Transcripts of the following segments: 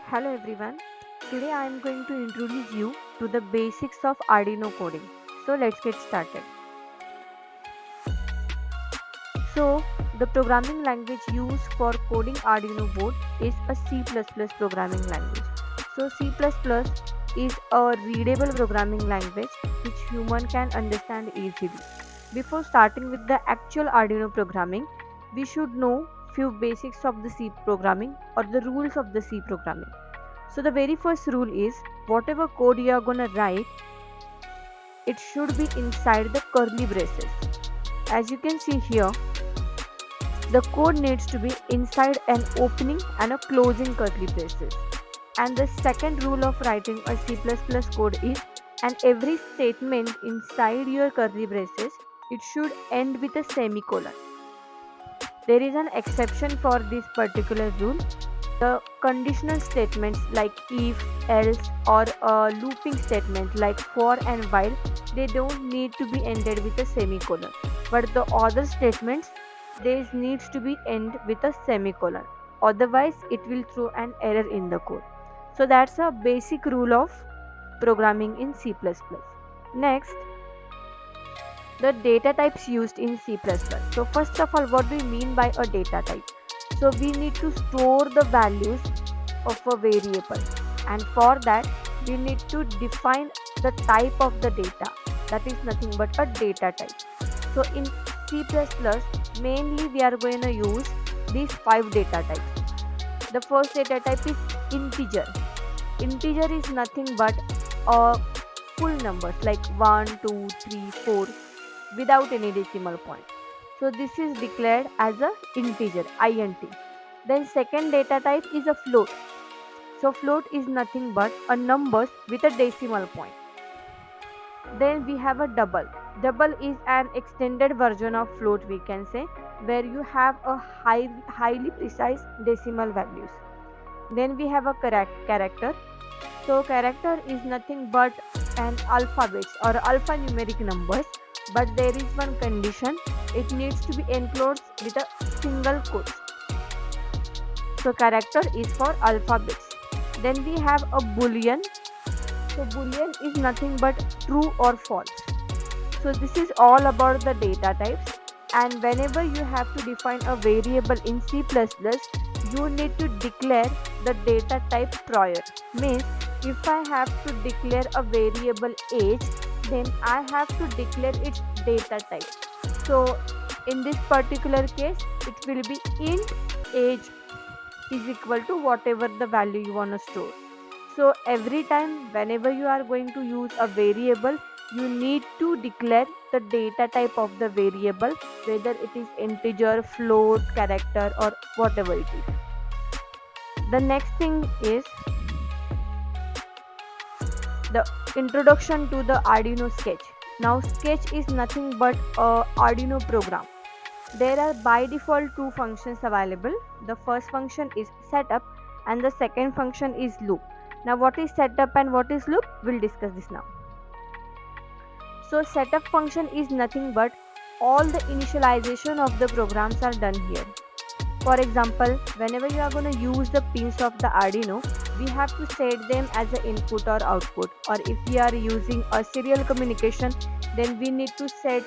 Hello everyone. Today I am going to introduce you to the basics of Arduino coding. So let's get started. So the programming language used for coding Arduino board is a C++ programming language. So C++ is a readable programming language which human can understand easily. Before starting with the actual Arduino programming, we should know few basics of the C programming or the rules of the C programming. So the very first rule is whatever code you are gonna write, it should be inside the curly braces. As you can see here, the code needs to be inside an opening and a closing curly braces. And the second rule of writing a C++ code is and every statement inside your curly braces, it should end with a semicolon. There is an exception for this particular rule. The conditional statements like if, else, or a looping statement like for and while, they don't need to be ended with a semicolon. But the other statements, they needs to be end with a semicolon. Otherwise, it will throw an error in the code. So that's a basic rule of programming in C++. Next, the data types used in C++. So first of all, what do we mean by a data type? So we need to store the values of a variable, and for that we need to define the type of the data, that is nothing but a data type. So in C++ mainly we are going to use these five data types. The first data type is integer. Integer is nothing but full numbers like 1, 2, 3, 4 without any decimal point. So this is declared as a integer int. Then second data type is a float. So float is nothing but a numbers with a decimal point. Then we have a double. Double is an extended version of float, we can say, where you have a highly precise decimal values. Then we have a character. So character is nothing but an alphabets or alphanumeric numbers, but there is one condition. It needs to be enclosed with a single quote. So character is for alphabets. Then we have a boolean. So boolean is nothing but true or false. So this is all about the data types, and whenever you have to define a variable in C++, you need to declare the data type prior. Means if I have to declare a variable age, then I have to declare its data type. So in this particular case, it will be int age is equal to whatever the value you want to store. So every time whenever you are going to use a variable, you need to declare the data type of the variable, whether it is integer, float, character, or whatever it is. The next thing is the introduction to the Arduino sketch. Now sketch is nothing but a Arduino program. There are by default two functions available. The first function is setup and the second function is loop. Now what is setup and what is loop? We'll discuss this now. So setup function is nothing but all the initialization of the programs are done here. For example, whenever you are going to use the pins of the Arduino, we have to set them as an input or output. Or if we are using a serial communication, then we need to set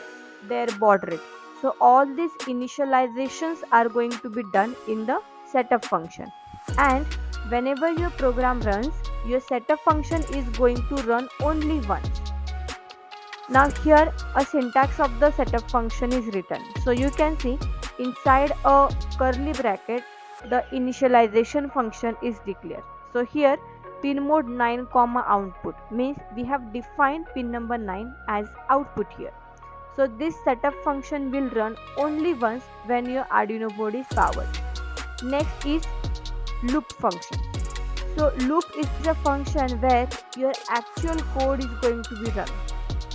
their baud rate. So all these initializations are going to be done in the setup function. And whenever your program runs, your setup function is going to run only once. Now here a syntax of the setup function is written. So you can see inside a curly bracket the initialization function is declared. So here pin mode 9 comma output means we have defined pin number 9 as output here. So this setup function will run only once when your Arduino board is powered. Next is loop function. So loop is a function where your actual code is going to be run.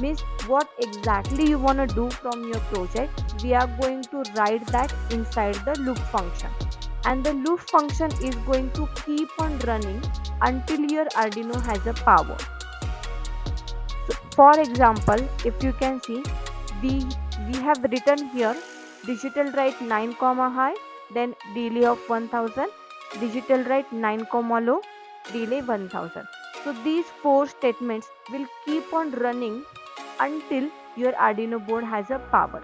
Means what exactly you want to do from your project, we are going to write that inside the loop function, and the loop function is going to keep on running until your Arduino has a power. So for example, if you can see, we have written here digitalWrite 9 comma high, then delay of 1000, digitalWrite 9 comma low, delay 1000. So these four statements will keep on running until your Arduino board has a power.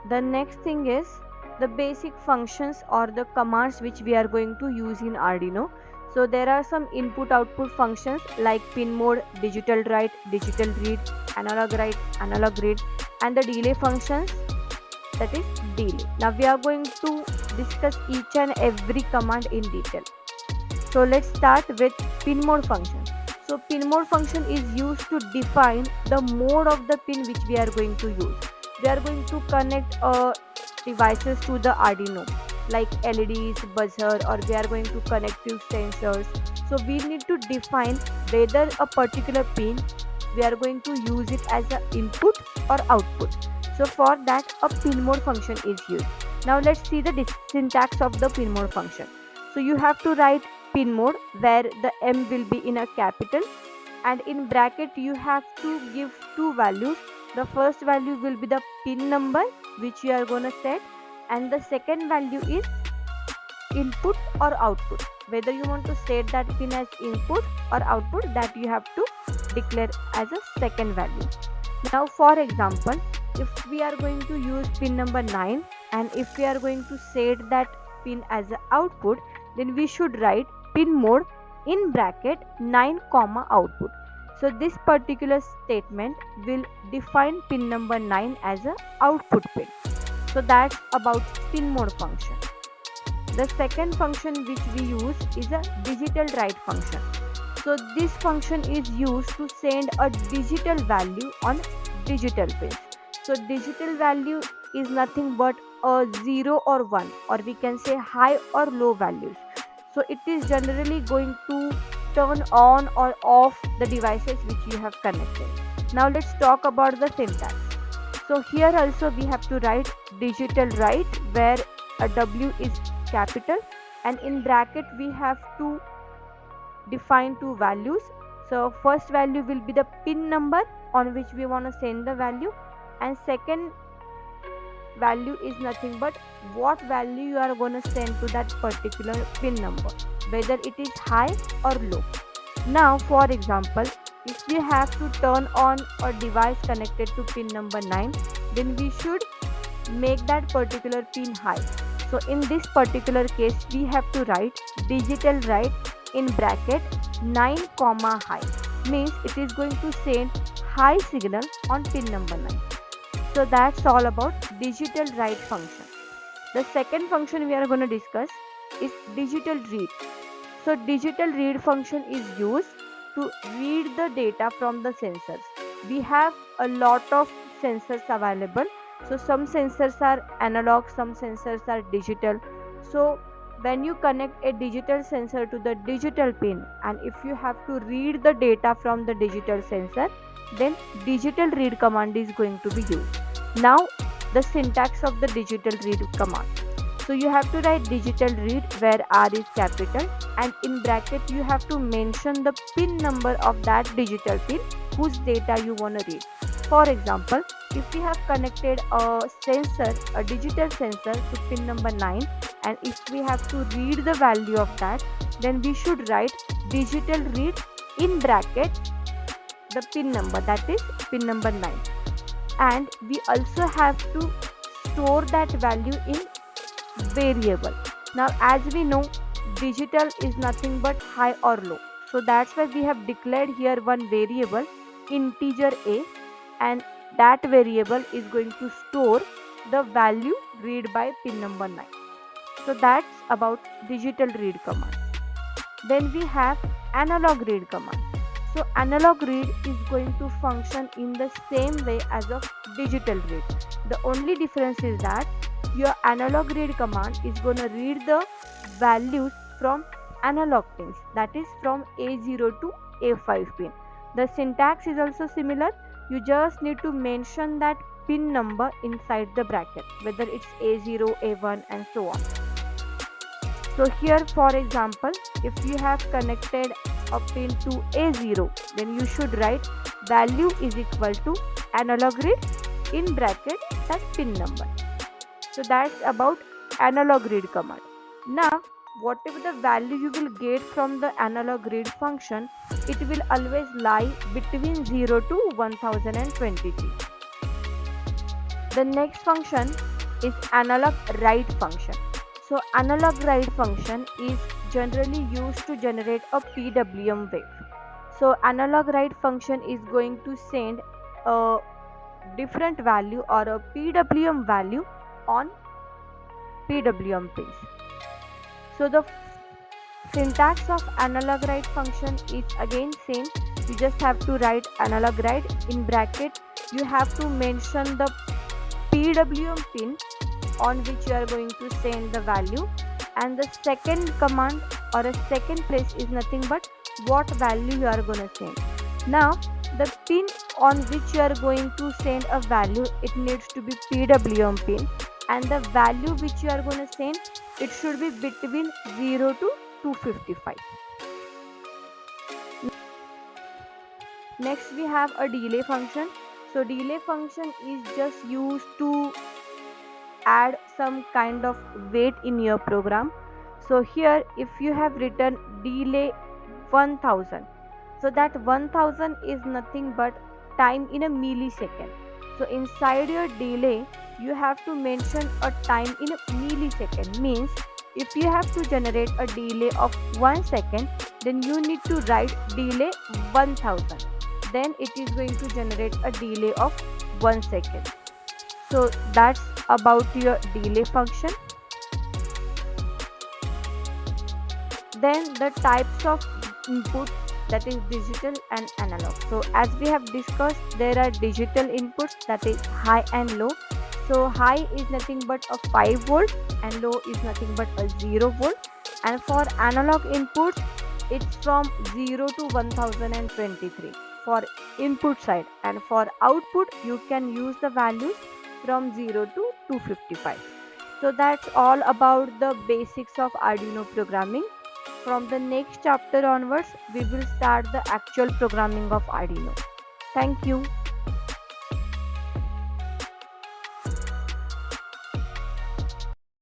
The next thing is the basic functions or the commands which we are going to use in Arduino. So there are some input output functions like pin mode, digital write, digital read, analog write, analog read, and the delay functions, that is delay. Now we are going to discuss each and every command in detail. So let's start with pin mode function. So pin mode function is used to define the mode of the pin which we are going to use. We are going to connect devices to the Arduino like LEDs, buzzer, or we are going to connect few sensors. So we need to define whether a particular pin we are going to use it as an input or output. So for that a pin mode function is used. Now let's see the syntax of the pin mode function. So you have to write pin mode where the M will be in a capital, and in bracket you have to give two values. The first value will be the pin number which you are gonna set, and the second value is input or output. Whether you want to set that pin as input or output, that you have to declare as a second value. Now for example, if we are going to use pin number 9 and if we are going to set that pin as an output, then we should write pin mode in bracket 9 comma output. So this particular statement will define pin number 9 as a output pin. So that's about pin mode function. The second function which we use is a digital write function. So this function is used to send a digital value on digital pins. So digital value is nothing but a 0 or 1, or we can say high or low values. So it is generally going to turn on or off the devices which you have connected. Now let's talk about the syntax. So here also we have to write digital write where a W is capital, and in bracket we have to define two values. So first value will be the pin number on which we want to send the value, and second value is nothing but what value you are going to send to that particular pin number, whether it is high or low. Now for example, if we have to turn on a device connected to pin number 9, then we should make that particular pin high. So in this particular case we have to write digital write in bracket 9 comma high, means it is going to send high signal on pin number 9. So that's all about digital write function. The second function we are going to discuss is digital read. So digital read function is used to read the data from the sensors. We have a lot of sensors available. So some sensors are analog, some sensors are digital. So when you connect a digital sensor to the digital pin, and if you have to read the data from the digital sensor, then digital read command is going to be used. Now the syntax of the digital read command. So you have to write digital read where R is capital, and in bracket you have to mention the pin number of that digital pin whose data you want to read. For example, if we have connected a sensor, a digital sensor to pin number 9, and if we have to read the value of that, then we should write digital read in bracket the pin number, that is pin number 9, and we also have to store that value in variable. Now as we know, digital is nothing but high or low, so that's why we have declared here one variable integer a, and that variable is going to store the value read by pin number 9. So that's about digital read command. Then we have analog read command. So analog read is going to function in the same way as of digital read. The only difference is that your analog read command is going to read the values from analog pins, that is from A0 to A5 pin. The syntax is also similar. You just need to mention that pin number inside the bracket, whether it's A0, A1 and so on. So here for example, if you have connected a pin to A0, then you should write value is equal to analog read in bracket that pin number. So that's about analog read command. Now whatever the value you will get from the analog read function, it will always lie between 0 to 1023. The next function is analogWrite function. So analogWrite function is generally used to generate a PWM wave. So analogWrite function is going to send a different value or a PWM value on PWM pins. So the syntax of analogWrite function is again same. You just have to write analogWrite in bracket. You have to mention the PWM pin on which you are going to send the value, and the second command or a second place is nothing but what value you are going to send. Now the pin on which you are going to send a value, it needs to be PWM pin, and the value which you are going to send, it should be between 0 to 255. Next we have a delay function. So delay function is just used to add some kind of weight in your program. So here if you have written delay 1000, so that 1000 is nothing but time in a millisecond. So inside your delay you have to mention a time in a millisecond. Means if you have to generate a delay of 1 second, then you need to write delay 1000, then it is going to generate a delay of 1 second. So that's about your delay function. Then the types of input, that is digital and analog. So as we have discussed, there are digital inputs, that is high and low. So high is nothing but a 5 volt and low is nothing but a 0 volt. And for analog inputs, it's from 0 to 1023 for input side, and for output you can use the values from 0 to 255. So that's all about the basics of Arduino programming. From the next chapter onwards, we will start the actual programming of Arduino. Thank you.